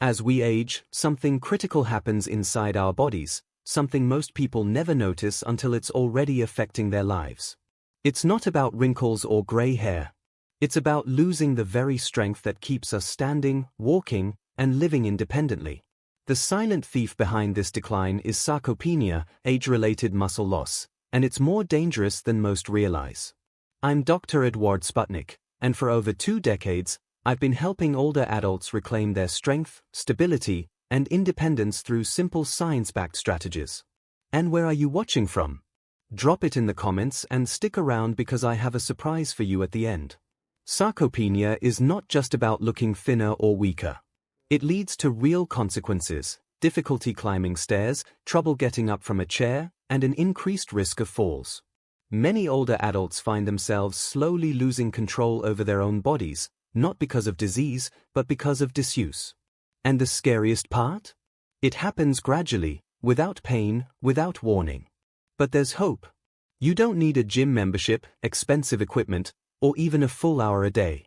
As we age, something critical happens inside our bodies, something most people never notice until it's already affecting their lives. It's not about wrinkles or gray hair. It's about losing the very strength that keeps us standing, walking, and living independently. The silent thief behind this decline is sarcopenia, age-related muscle loss, and it's more dangerous than most realize. I'm Dr. Edward Sputnik, and for over 2 decades, I've been helping older adults reclaim their strength, stability, and independence through simple science-backed strategies. And where are you watching from? Drop it in the comments and stick around because I have a surprise for you at the end. Sarcopenia is not just about looking thinner or weaker. It leads to real consequences: difficulty climbing stairs, trouble getting up from a chair, and an increased risk of falls. Many older adults find themselves slowly losing control over their own bodies, not because of disease, but because of disuse. And the scariest part? It happens gradually, without pain, without warning. But there's hope. You don't need a gym membership, expensive equipment, or even a full hour a day.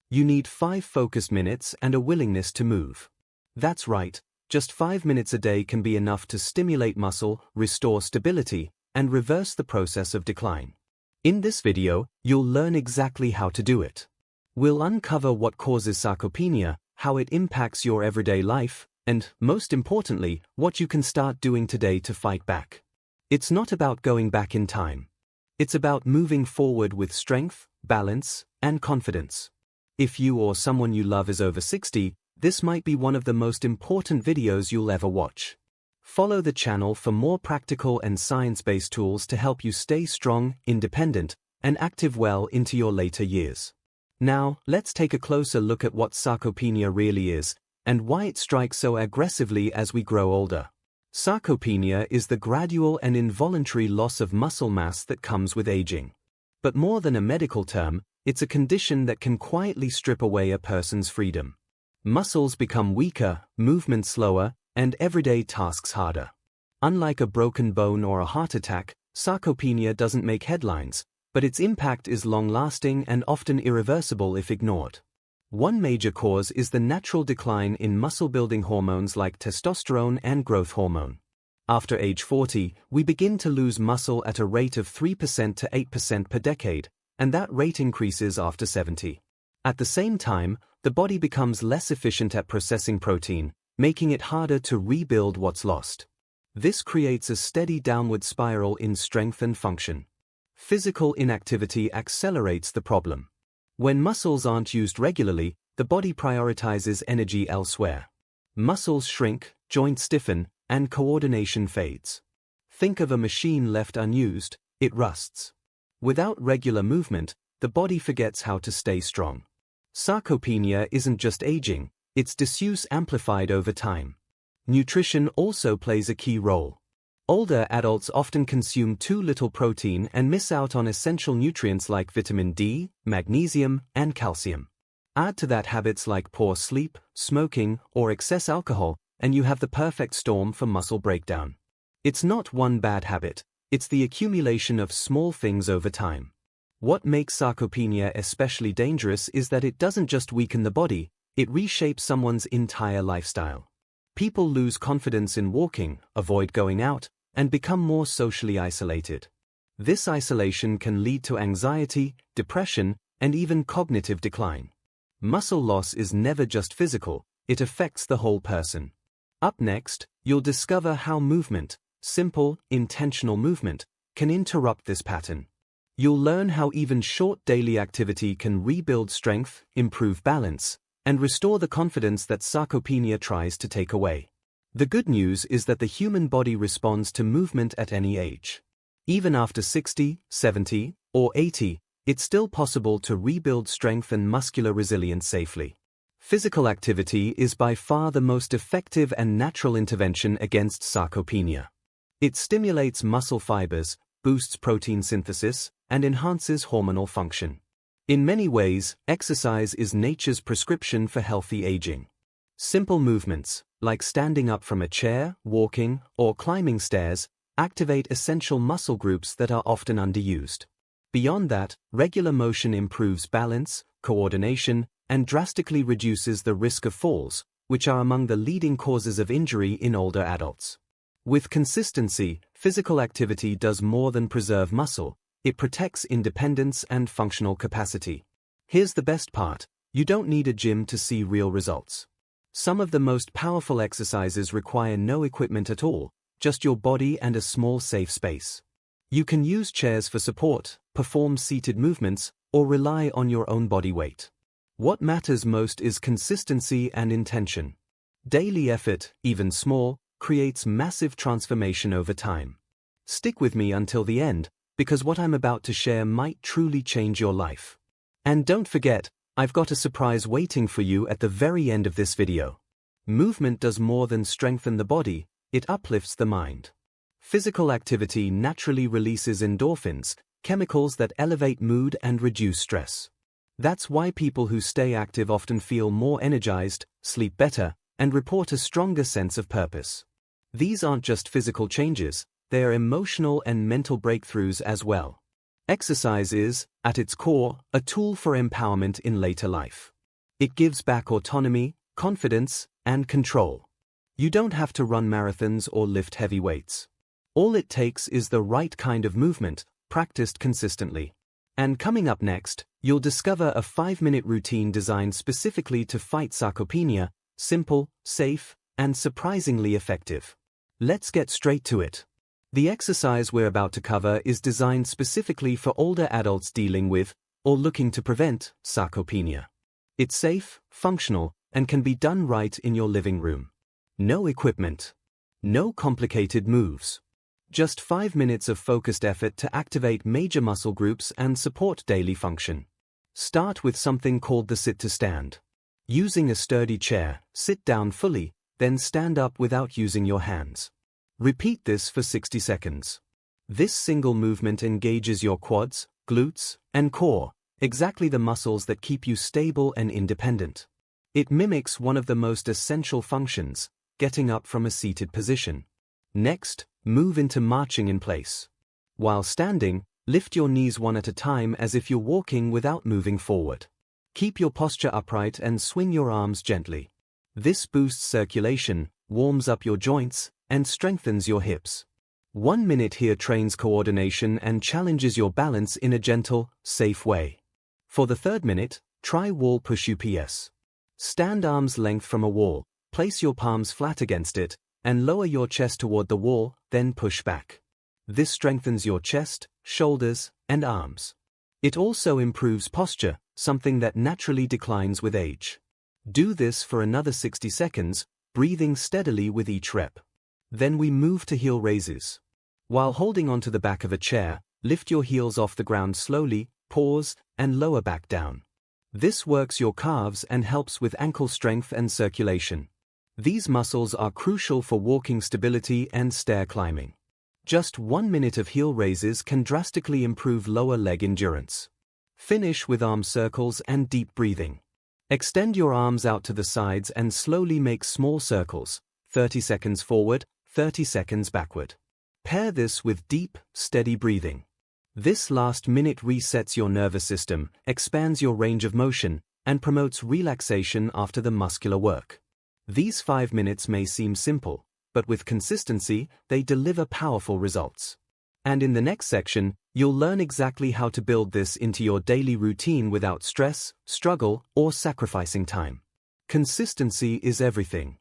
You need 5 focused minutes and a willingness to move. That's right, just 5 minutes a day can be enough to stimulate muscle, restore stability, and reverse the process of decline. In this video, you'll learn exactly how to do it. We'll uncover what causes sarcopenia, how it impacts your everyday life, and, most importantly, what you can start doing today to fight back. It's not about going back in time. It's about moving forward with strength, balance, and confidence. If you or someone you love is over 60, this might be one of the most important videos you'll ever watch. Follow the channel for more practical and science-based tools to help you stay strong, independent, and active well into your later years. Now, let's take a closer look at what sarcopenia really is, and why it strikes so aggressively as we grow older. Sarcopenia is the gradual and involuntary loss of muscle mass that comes with aging. But more than a medical term, it's a condition that can quietly strip away a person's freedom. Muscles become weaker, movement slower, and everyday tasks harder. Unlike a broken bone or a heart attack, sarcopenia doesn't make headlines, but its impact is long-lasting and often irreversible if ignored. One major cause is the natural decline in muscle-building hormones like testosterone and growth hormone. After age 40, we begin to lose muscle at a rate of 3% to 8% per decade, and that rate increases after 70. At the same time, the body becomes less efficient at processing protein, making it harder to rebuild what's lost. This creates a steady downward spiral in strength and function. Physical inactivity accelerates the problem. When muscles aren't used regularly, the body prioritizes energy elsewhere. Muscles shrink, joints stiffen, and coordination fades. Think of a machine left unused, it rusts. Without regular movement, the body forgets how to stay strong. Sarcopenia isn't just aging, it's disuse amplified over time. Nutrition also plays a key role. Older adults often consume too little protein and miss out on essential nutrients like vitamin D, magnesium, and calcium. Add to that habits like poor sleep, smoking, or excess alcohol, and you have the perfect storm for muscle breakdown. It's not one bad habit, it's the accumulation of small things over time. What makes sarcopenia especially dangerous is that it doesn't just weaken the body, it reshapes someone's entire lifestyle. People lose confidence in walking, avoid going out, and become more socially isolated. This isolation can lead to anxiety, depression, and even cognitive decline. Muscle loss is never just physical, it affects the whole person. Up next, you'll discover how movement, simple, intentional movement, can interrupt this pattern. You'll learn how even short daily activity can rebuild strength, improve balance, and restore the confidence that sarcopenia tries to take away. The good news is that the human body responds to movement at any age. Even after 60, 70, or 80, it's still possible to rebuild strength and muscular resilience safely. Physical activity is by far the most effective and natural intervention against sarcopenia. It stimulates muscle fibers, boosts protein synthesis, and enhances hormonal function. In many ways, exercise is nature's prescription for healthy aging. Simple movements, like standing up from a chair, walking, or climbing stairs, activate essential muscle groups that are often underused. Beyond that, regular motion improves balance, coordination, and drastically reduces the risk of falls, which are among the leading causes of injury in older adults. With consistency, physical activity does more than preserve muscle, it protects independence and functional capacity. Here's the best part: you don't need a gym to see real results. Some of the most powerful exercises require no equipment at all, just your body and a small safe space. You can use chairs for support, perform seated movements, or rely on your own body weight. What matters most is consistency and intention. Daily effort, even small, creates massive transformation over time. Stick with me until the end, because what I'm about to share might truly change your life. And don't forget, I've got a surprise waiting for you at the very end of this video. Movement does more than strengthen the body, it uplifts the mind. Physical activity naturally releases endorphins, chemicals that elevate mood and reduce stress. That's why people who stay active often feel more energized, sleep better, and report a stronger sense of purpose. These aren't just physical changes, they are emotional and mental breakthroughs as well. Exercise is, at its core, a tool for empowerment in later life. It gives back autonomy, confidence, and control. You don't have to run marathons or lift heavy weights. All it takes is the right kind of movement, practiced consistently. And coming up next, you'll discover a 5-minute routine designed specifically to fight sarcopenia, simple, safe, and surprisingly effective. Let's get straight to it. The exercise we're about to cover is designed specifically for older adults dealing with, or looking to prevent, sarcopenia. It's safe, functional, and can be done right in your living room. No equipment. No complicated moves. Just 5 minutes of focused effort to activate major muscle groups and support daily function. Start with something called the sit-to-stand. Using a sturdy chair, sit down fully, then stand up without using your hands. Repeat this for 60 seconds. This single movement engages your quads, glutes, and core, exactly the muscles that keep you stable and independent. It mimics one of the most essential functions, getting up from a seated position. Next, move into marching in place. While standing, lift your knees one at a time as if you're walking without moving forward. Keep your posture upright and swing your arms gently. This boosts circulation, warms up your joints, and strengthens your hips. 1 minute here trains coordination and challenges your balance in a gentle, safe way. For the 3rd minute, try wall push ups. Stand arm's length from a wall, place your palms flat against it, and lower your chest toward the wall, then push back. This strengthens your chest, shoulders, and arms. It also improves posture, something that naturally declines with age. Do this for another 60 seconds, breathing steadily with each rep. Then we move to heel raises. While holding onto the back of a chair, lift your heels off the ground slowly, pause, and lower back down. This works your calves and helps with ankle strength and circulation. These muscles are crucial for walking stability and stair climbing. Just 1 minute of heel raises can drastically improve lower leg endurance. Finish with arm circles and deep breathing. Extend your arms out to the sides and slowly make small circles, 30 seconds forward, 30 seconds backward. Pair this with deep, steady breathing. This last minute resets your nervous system, expands your range of motion, and promotes relaxation after the muscular work. These 5 minutes may seem simple, but with consistency, they deliver powerful results. And in the next section, you'll learn exactly how to build this into your daily routine without stress, struggle, or sacrificing time. Consistency is everything.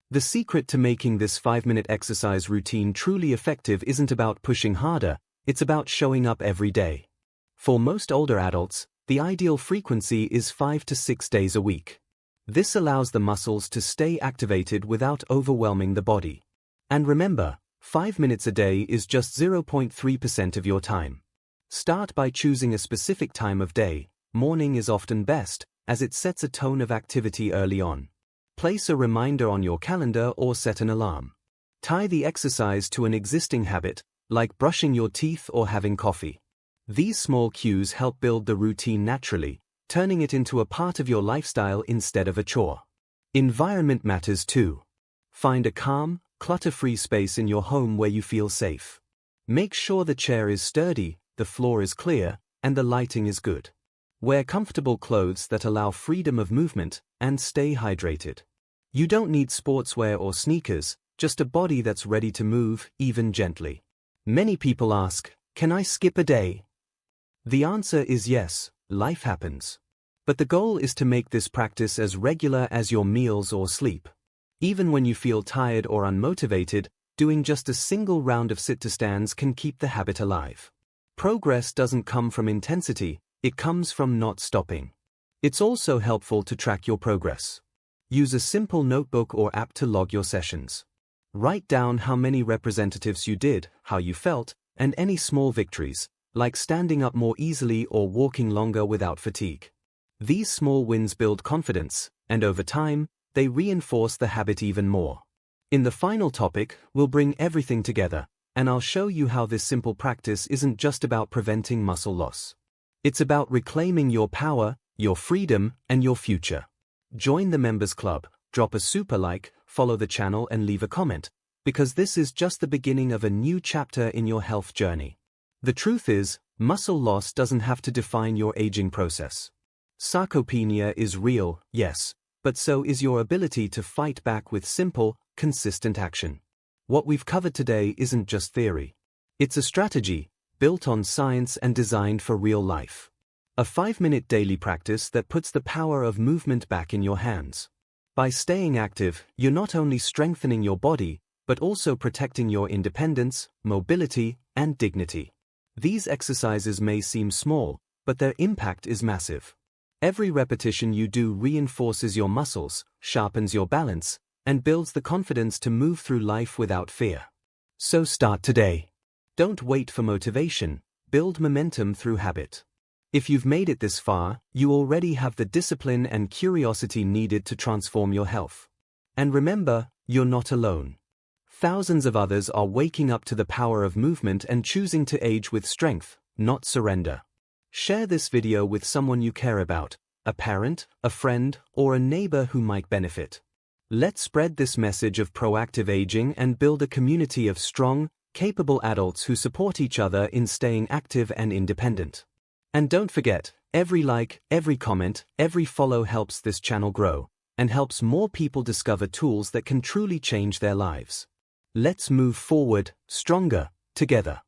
The secret to making this 5-minute exercise routine truly effective isn't about pushing harder, it's about showing up every day. For most older adults, the ideal frequency is 5 to 6 days a week. This allows the muscles to stay activated without overwhelming the body. And remember, 5 minutes a day is just 0.3% of your time. Start by choosing a specific time of day. Morning is often best, as it sets a tone of activity early on. Place a reminder on your calendar or set an alarm. Tie the exercise to an existing habit, like brushing your teeth or having coffee. These small cues help build the routine naturally, turning it into a part of your lifestyle instead of a chore. Environment matters too. Find a calm, clutter-free space in your home where you feel safe. Make sure the chair is sturdy, the floor is clear, and the lighting is good. Wear comfortable clothes that allow freedom of movement, and stay hydrated. You don't need sportswear or sneakers, just a body that's ready to move, even gently. Many people ask, can I skip a day? The answer is yes, life happens. But the goal is to make this practice as regular as your meals or sleep. Even when you feel tired or unmotivated, doing just a single round of sit-to-stands can keep the habit alive. Progress doesn't come from intensity, it comes from not stopping. It's also helpful to track your progress. Use a simple notebook or app to log your sessions. Write down how many representatives you did, how you felt, and any small victories, like standing up more easily or walking longer without fatigue. These small wins build confidence, and over time, they reinforce the habit even more. In the final topic, we'll bring everything together, and I'll show you how this simple practice isn't just about preventing muscle loss. It's about reclaiming your power, your freedom, and your future. Join the Members Club, drop a super like, follow the channel and leave a comment, because this is just the beginning of a new chapter in your health journey. The truth is, muscle loss doesn't have to define your aging process. Sarcopenia is real, yes, but so is your ability to fight back with simple, consistent action. What we've covered today isn't just theory. It's a strategy, built on science and designed for real life. A 5-minute daily practice that puts the power of movement back in your hands. By staying active, you're not only strengthening your body, but also protecting your independence, mobility, and dignity. These exercises may seem small, but their impact is massive. Every repetition you do reinforces your muscles, sharpens your balance, and builds the confidence to move through life without fear. So start today. Don't wait for motivation, build momentum through habit. If you've made it this far, you already have the discipline and curiosity needed to transform your health. And remember, you're not alone. Thousands of others are waking up to the power of movement and choosing to age with strength, not surrender. Share this video with someone you care about, a parent, a friend, or a neighbor who might benefit. Let's spread this message of proactive aging and build a community of strong, capable adults who support each other in staying active and independent. And don't forget, every like, every comment, every follow helps this channel grow, and helps more people discover tools that can truly change their lives. Let's move forward, stronger, together.